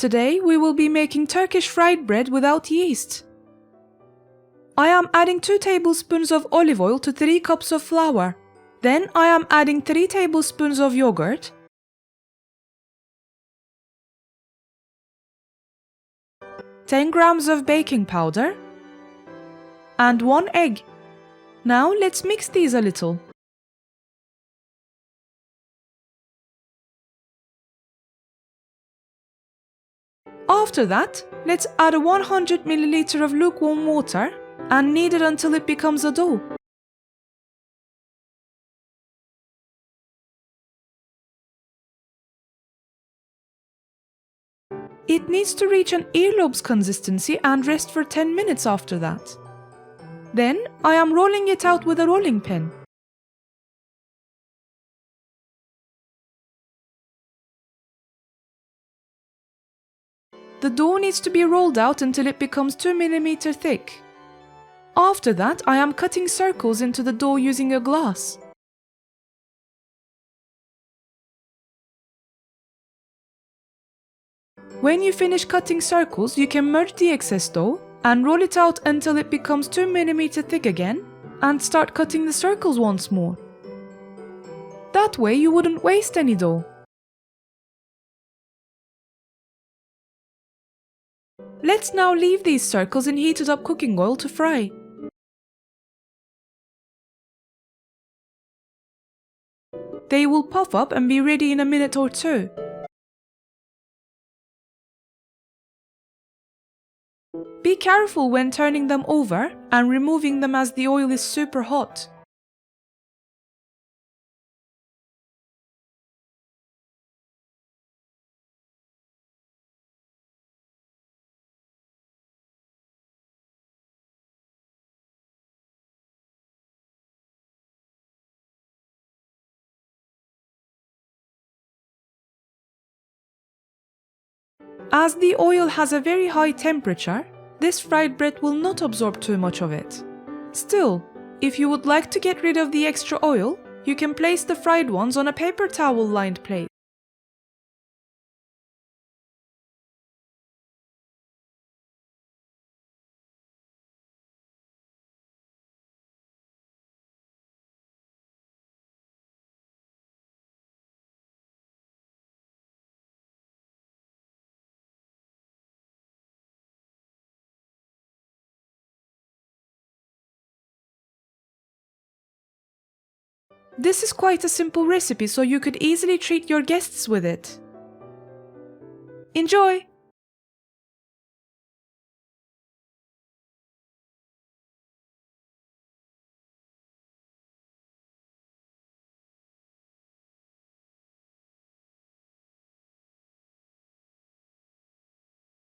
Today we will be making Turkish fried bread without yeast. I am adding 2 tablespoons of olive oil to 3 cups of flour. Then I am adding 3 tablespoons of yogurt, 10 grams of baking powder, and 1 egg. Now let's mix these a little. After that, let's add 100 ml of lukewarm water and knead it until it becomes a dough. It needs to reach an earlobe's consistency and rest for 10 minutes after that. Then I am rolling it out with a rolling pin. The dough needs to be rolled out until it becomes 2 mm thick. After that, I am cutting circles into the dough using a glass. When you finish cutting circles, you can merge the excess dough and roll it out until it becomes 2 mm thick again and start cutting the circles once more. That way you wouldn't waste any dough. Let's now leave these circles in heated up cooking oil to fry. They will puff up and be ready in a minute or two. Be careful when turning them over and removing them as the oil is super hot. As the oil has a very high temperature, this fried bread will not absorb too much of it. Still, if you would like to get rid of the extra oil, you can place the fried ones on a paper towel lined plate. This is quite a simple recipe, so you could easily treat your guests with it. Enjoy!